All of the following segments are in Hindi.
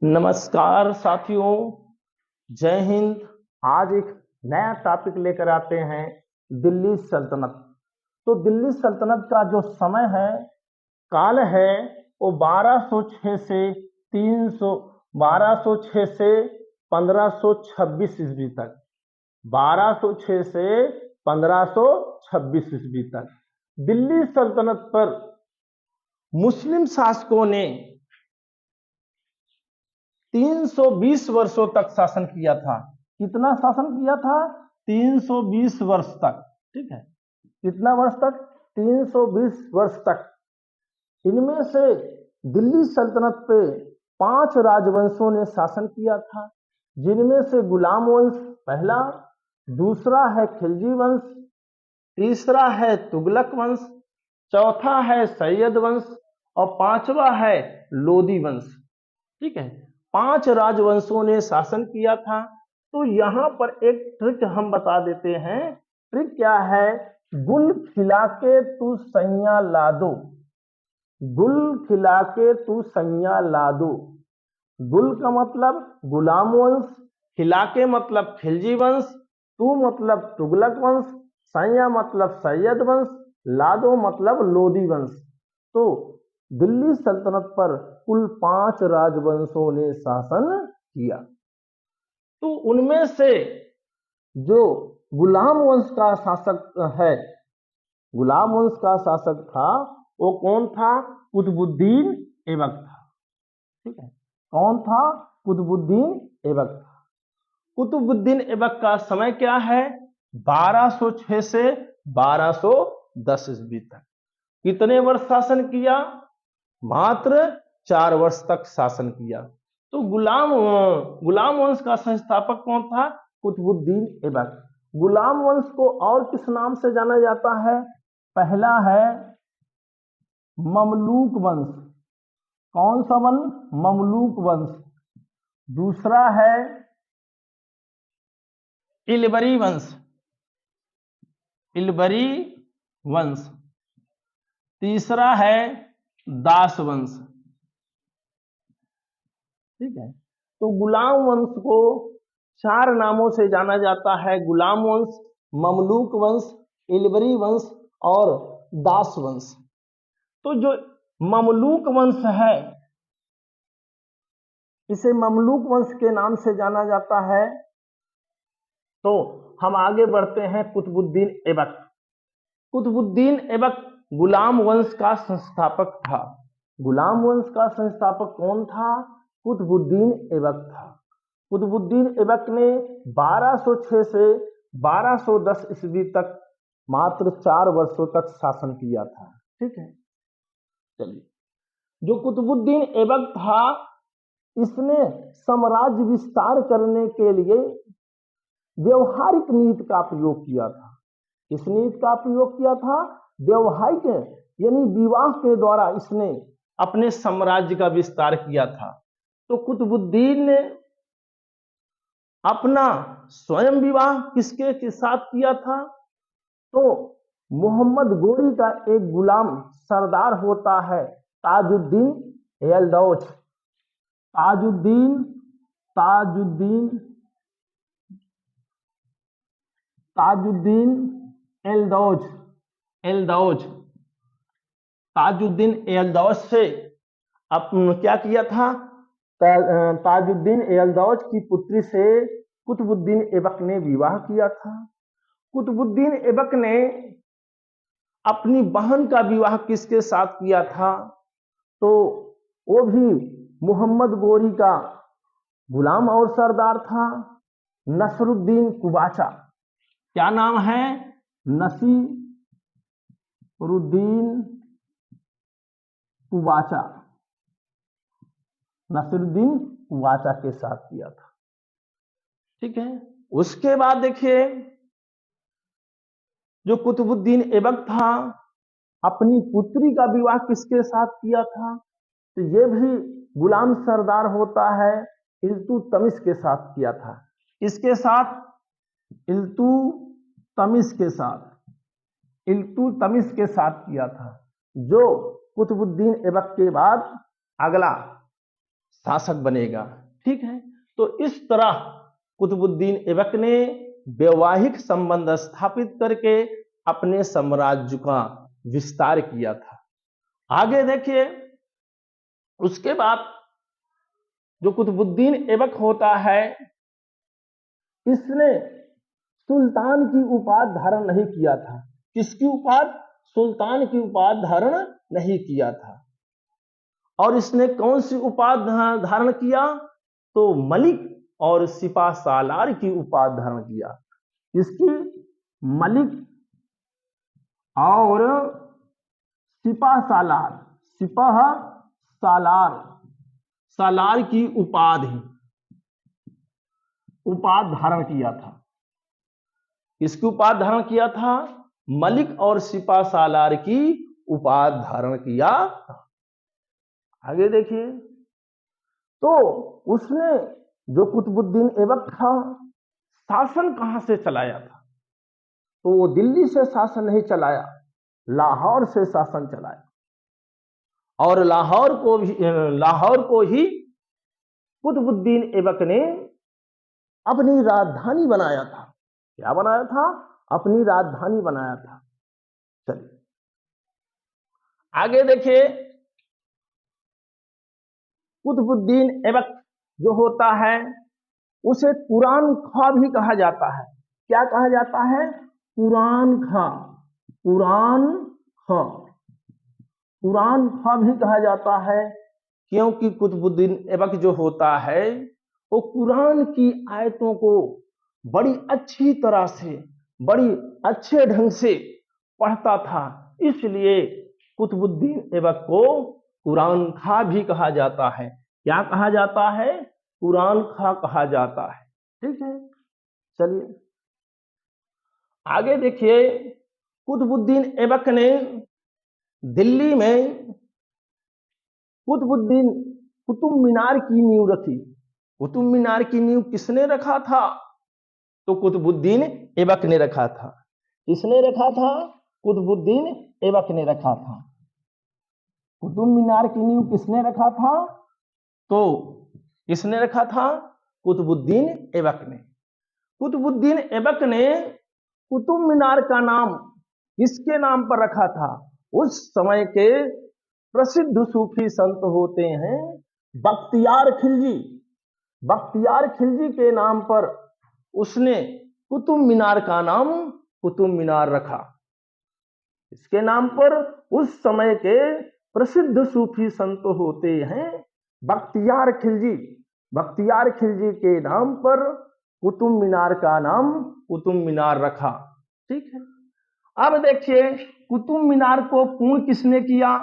नमस्कार साथियों, जय हिंद। आज एक नया टॉपिक लेकर आते हैं, दिल्ली सल्तनत। तो दिल्ली सल्तनत का जो समय है, काल है, वो 1206 से 1526 ईस्वी तक। 1206 से 1526 ईस्वी तक दिल्ली सल्तनत पर मुस्लिम शासकों ने 320 वर्षों तक शासन किया था। कितना शासन किया था? 320 वर्ष तक। ठीक है, कितना वर्ष तक? 320 वर्ष तक। इनमें से दिल्ली सल्तनत पे 5 राजवंशों ने शासन किया था, जिनमें से गुलाम वंश पहला, दूसरा है खिलजी वंश, तीसरा है तुगलक वंश, चौथा है सैयद वंश और पांचवा है लोदी वंश। ठीक है, 5 राजवंशों ने शासन किया था। तो यहां पर एक ट्रिक हम बता देते हैं। ट्रिक क्या है? गुल खिला के तू सैया ला दो। गुल खिला के तू सैया ला दो। गुल का मतलब गुलाम वंश, खिला के मतलब खिलजी वंश, तू मतलब तुगलक वंश, सैया मतलब सैयद वंश, लादो मतलब लोदी वंश। तो दिल्ली सल्तनत पर कुल 5 राजवंशों ने शासन किया। तो उनमें से जो गुलाम वंश का शासक है, गुलाम वंश का शासक था, वो कौन था? कुतुबुद्दीन ऐबक था। ठीक है, कौन था? कुतुबुद्दीन ऐबक था। कुतुबुद्दीन ऐबक का समय क्या है? 1206 से 1210 ईस्वी तक। कितने वर्ष शासन किया? मात्र 4 वर्ष तक शासन किया। तो गुलाम वंश का संस्थापक कौन था? कुतुबुद्दीन ऐबक। गुलाम वंश को और किस नाम से जाना जाता है? पहला है ममलूक वंश। कौन सा वंश? ममलूक वंश। दूसरा है इलबरी वंश। इलबरी वंश। तीसरा है दास वंश। ठीक है, तो गुलाम वंश को 4 नामों से जाना जाता है: गुलाम वंश, ममलूक वंश, इलबरी वंश और दास वंश। तो जो ममलूक वंश है, इसे ममलूक वंश के नाम से जाना जाता है। तो हम आगे बढ़ते हैं। कुतुबुद्दीन ऐबक। कुतुबुद्दीन ऐबक गुलाम वंश का संस्थापक था। गुलाम वंश का संस्थापक कौन था? कुतुबुद्दीन ऐबक था। कुतुबुद्दीन ऐबक ने 1206 से 1210 ईस्वी तक मात्र 4 वर्षों तक शासन किया था। ठीक है, चलिए। जो कुतुबुद्दीन ऐबक था, इसने साम्राज्य विस्तार करने के लिए व्यवहारिक नीति का प्रयोग किया था। इस नीति का प्रयोग किया था व्यवहारिक, यानी विवाह के द्वारा इसने अपने साम्राज्य का विस्तार किया था। तो कुतुबुद्दीन ने अपना स्वयं विवाह किसके के साथ किया था? तो मोहम्मद गोरी का एक गुलाम सरदार होता है, ताजुद्दीन यलदौज। ताजुद्दीन ताजुद्दीन ताजुद्दीन एलदौज। एलदौज ताजुद्दीन एलदौज से क्या किया था? ताजुद्दीन एलदौज की पुत्री से कुतुबुद्दीन ऐबक ने विवाह किया था। कुतुबुद्दीन ऐबक ने अपनी बहन का विवाह किसके साथ किया था? तो वो भी मोहम्मद गोरी का गुलाम और सरदार था, नसरुद्दीन कुबाचा। क्या नाम है? नसीरुद्दीन कुबाचा। नसरुद्दीन कुबाचा के साथ किया था। ठीक है, उसके बाद देखिए, जो कुतुबुद्दीन ऐबक था, अपनी पुत्री का विवाह किसके साथ किया था? तो ये भी गुलाम सरदार होता है, इल्तुतमिश के साथ किया था। इसके साथ इल्तुतमिश के साथ इल्तुतमिश के साथ किया था, जो कुतुबुद्दीन ऐबक के बाद अगला शासक बनेगा। ठीक है, तो इस तरह कुतुबुद्दीन ऐबक ने वैवाहिक संबंध स्थापित करके अपने साम्राज्य का विस्तार किया था। आगे देखिए, उसके बाद जो कुतुबुद्दीन ऐबक होता है, इसने सुल्तान की उपाधि धारण नहीं किया था। किसकी उपाधि? सुल्तान की उपाधि धारण नहीं किया था। और इसने कौन सी उपाधि धारण किया? तो मलिक और सिपा सालार की उपाधि धारण किया। इसकी मलिक और सिपा सालार, सिपह सालार, सालार की उपाधि धारण किया था। इसकी उपाधि धारण किया था? मलिक और सिपा सालार की उपाधि धारण किया। आगे देखिए, तो उसने जो कुतुबुद्दीन ऐबक था, शासन कहां से चलाया था? तो वो दिल्ली से शासन नहीं चलाया, लाहौर से शासन चलाया। और लाहौर को ही कुतुबुद्दीन ऐबक ने अपनी राजधानी बनाया था। क्या बनाया था? अपनी राजधानी बनाया था। चलिए आगे देखिए, कुतुबुद्दीन ऐबक जो होता है, उसे कुरान खां भी कहा जाता है। क्या कहा जाता है? कुरान खां, कुरान खां, कुरान खां भी कहा जाता है। क्योंकि कुतुबुद्दीन ऐबक जो होता है, वो कुरान की आयतों को बड़ी अच्छी तरह से, बड़ी अच्छे ढंग से पढ़ता था। इसलिए कुतुबुद्दीन ऐबक को कुरान खां भी कहा जाता है। क्या कहा जाता है? कुरान खां कहा जाता है। ठीक है, चलिए आगे देखिए, कुतुबुद्दीन ऐबक ने दिल्ली में कुतुब मीनार की नींव रखी। कुतुब मीनार की नींव किसने रखा था? तो कुतुबुद्दीन ऐबक ने रखा था। किसने रखा था? कुतुबुद्दीन ऐबक ने रखा था। कुतुब मीनार की नींव किसने रखा था? तो किसने रखा था? कुतुबुद्दीन ऐबक ने। कुतुबुद्दीन ऐबक ने कुतुब मीनार का नाम किसके नाम पर रखा था? उस समय के प्रसिद्ध सूफी संत होते हैं बख्तियार खिलजी। बख्तियार खिलजी के नाम पर उसने कुतुब मीनार का नाम कुतुब मीनार रखा। इसके नाम पर उस समय के प्रसिद्ध सूफी संत होते हैं बख्तियार खिलजी। बख्तियार खिलजी के नाम पर कुतुब मीनार का नाम कुतुब मीनार रखा। ठीक है, अब देखिए, कुतुब मीनार को पूर्ण किसने किया?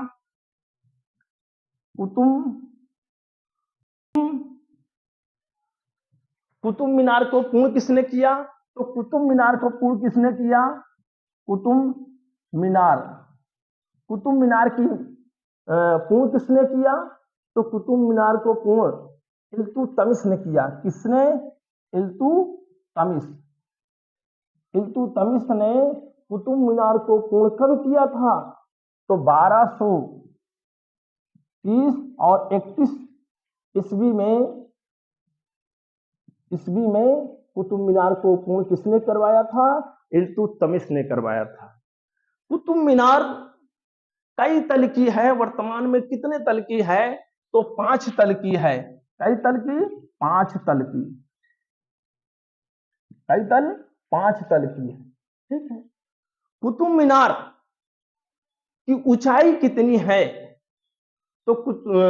कुतुब मीनार को पूर्ण किसने किया? तो कुतुब मीनार को पूर्ण किसने किया? कुतुब मीनार, कुतुब मीनार की पूर्ण किसने किया? तो कुतुब मीनार को पूर्ण इल्तुतमिश ने किया। किसने? इल्तुतमिश। इल्तुतमिश ने कुतुब मीनार को पूर्ण कब किया था? तो 1230 और 31 ईस्वी में कुतुब मीनार को पूर्ण किसने करवाया था? इल्तुतमिश ने करवाया था। कुतुब मीनार कई तल की है, वर्तमान में कितने तल की है? तो 5 तल की है। कई तल की? 5 तल की। कई तल? 5 तल की है। ठीक है, कुतुब मीनार की ऊंचाई कितनी है? तो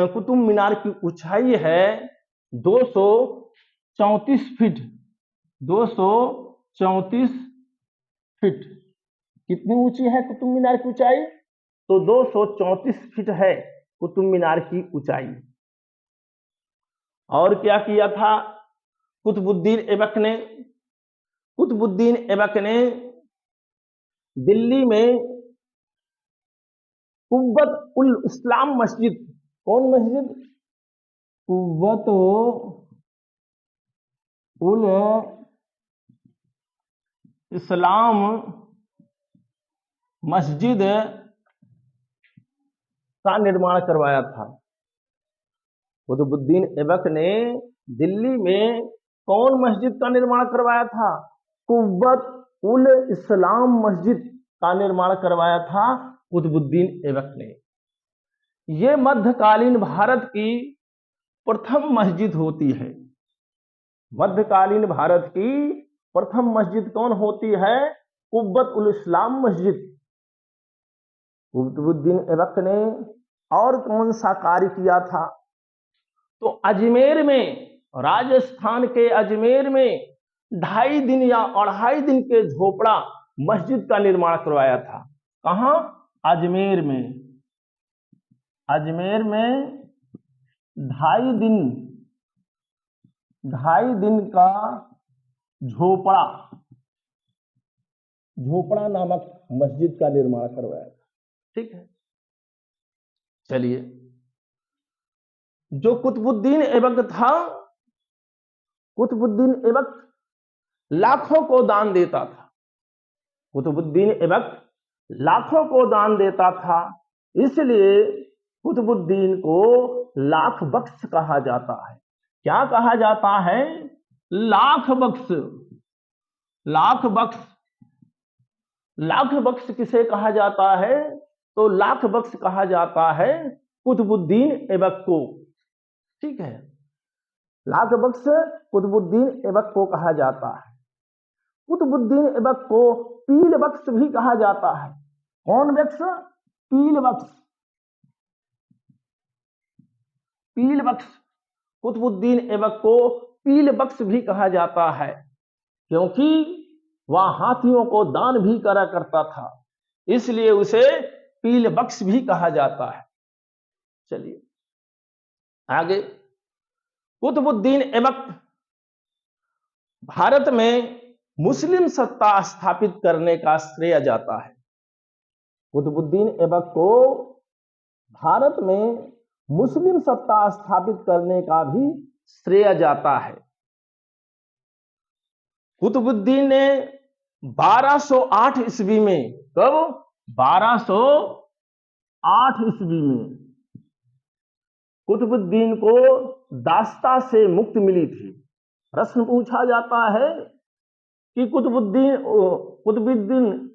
कुतुब मीनार की ऊंचाई है 234 फीट। 234 फीट। कितनी ऊंची है कुतुब मीनार की ऊंचाई? तो 234 फीट है कुतुब मीनार की ऊंचाई। और क्या किया था कुतुबुद्दीन ऐबक ने? कुतुबुद्दीन ऐबक ने दिल्ली में कुव्वत उल इस्लाम मस्जिद, कौन मस्जिद? कुव्वत उल इस्लाम मस्जिद का निर्माण करवाया था। कुतुबुद्दीन ऐबक ने दिल्ली में कौन मस्जिद का निर्माण करवाया था? कुव्वत उल इस्लाम मस्जिद का निर्माण करवाया था कुतुबुद्दीन ऐबक ने। यह मध्यकालीन भारत की प्रथम मस्जिद होती है। मध्यकालीन भारत की प्रथम मस्जिद कौन होती है? कुव्वत उल इस्लाम मस्जिद। कुतुबुद्दीन ऐबक ने और कौन सा कार्य किया था? तो अजमेर में, राजस्थान के अजमेर में 2.5 दिन या 2.5 दिन के झोपड़ा मस्जिद का निर्माण करवाया था। कहां? अजमेर में। अजमेर में 2.5 दिन का झोपड़ा नामक मस्जिद का निर्माण करवाया था। ठीक है, चलिए। जो कुतुबुद्दीन ऐबक था, कुतुबुद्दीन ऐबक लाखों को दान देता था। कुतुबुद्दीन ऐबक लाखों को दान देता था, इसलिए कुतुबुद्दीन को लाख बख्श कहा जाता है। क्या कहा जाता है? लाख बख्श। लाख बख्श। लाख बख्श किसे कहा जाता है? तो लाख बख्श कहा जाता है कुतुबुद्दीन ऐबक को। ठीक है, लाख बख्श कुतुबुद्दीन ऐबक को कहा जाता है। कुतुबुद्दीन ऐबक को पील बख्श भी कहा जाता है। कौन बख्श? पील बख्श। पील बख्श। कुतुबुद्दीन ऐबक को पील बख्श भी कहा जाता है, क्योंकि वह हाथियों को दान भी करा करता था, इसलिए उसे पील बख्श भी कहा जाता है। चलिए आगे। कुतुबुद्दीन ऐबक भारत में मुस्लिम सत्ता स्थापित करने का श्रेय जाता है। कुतुबुद्दीन ऐबक को भारत में मुस्लिम सत्ता स्थापित करने का भी श्रेय जाता है। कुतुबुद्दीन ने 1208 ईस्वी में, कब? 1208 ईस्वी में कुतुबुद्दीन को दास्ता से मुक्ति मिली थी। प्रश्न पूछा जाता है कि कुतुबुद्दीन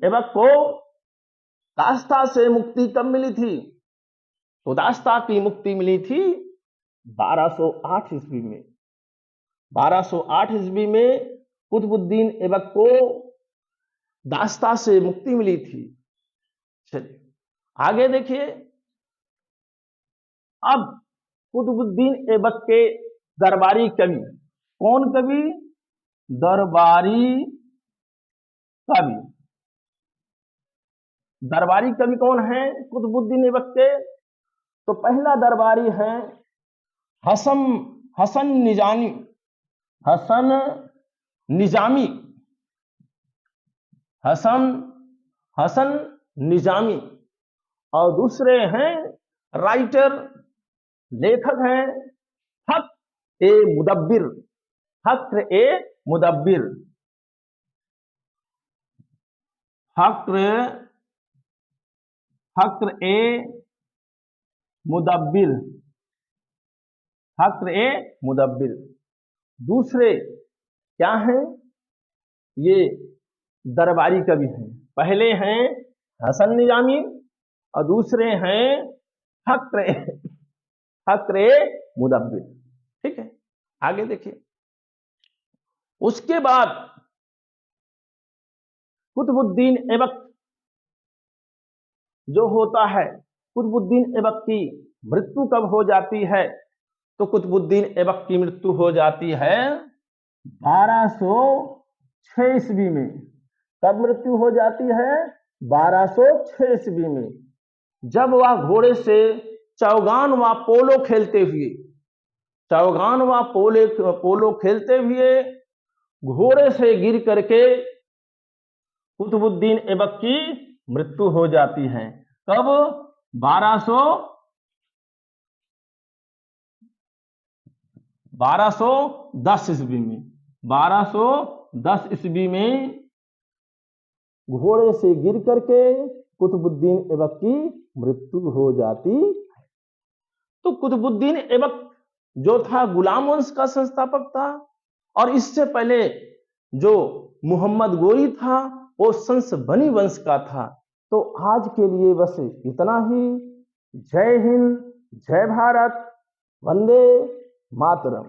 ऐबक को दास्ता से मुक्ति कब मिली थी? तो दास्ता की मुक्ति मिली थी 1208 ईस्वी में। 1208 ईस्वी में कुतुबुद्दीन ऐबक को दास्ता से मुक्ति मिली थी। चलिए आगे देखिए। अब कुतुबुद्दीन ऐबक के दरबारी कवि, कौन कवि? दरबारी कवि। दरबारी कवि कौन है कुतुबुद्दीन ऐबक के? तो पहला दरबारी है हसन निजामी। हसन निजामी। हसन निजामी। और दूसरे हैं राइटर, लेखक हैं फख्र ए मुदब्बिर। फख्र ए मुदब्बिर। फख्र ए मुदब्बिर। फख्र ए मुदब्बिर। दूसरे क्या हैं? ये दरबारी कवि हैं। पहले हैं हसन निजामी और दूसरे हैं फख्र ए मुदब्बिर। ठीक है, आगे देखिए। उसके बाद कुतुबुद्दीन ऐबक जो होता है, कुतुबुद्दीन ऐबक की मृत्यु कब हो जाती है? तो कुतुबुद्दीन ऐबक की मृत्यु हो जाती है 1206 ईस्वी में। कब मृत्यु हो जाती है? 1206 ईस्वी में, जब वह घोड़े से चौगान व पोलो खेलते हुए घोड़े से गिर करके कुतुबुद्दीन ऐबक की मृत्यु हो जाती है। कब? 1210 ईस्वी में। 1210 ईस्वी में घोड़े से गिर करके कुतुबुद्दीन ऐबक की मृत्यु हो जाती है। तो कुतुबुद्दीन ऐबक जो था गुलाम वंश का संस्थापक था, और इससे पहले जो मोहम्मद गोरी था वो संस बनी वंश का था। तो आज के लिए बस इतना ही। जय हिंद, जय भारत, वंदे मातरम।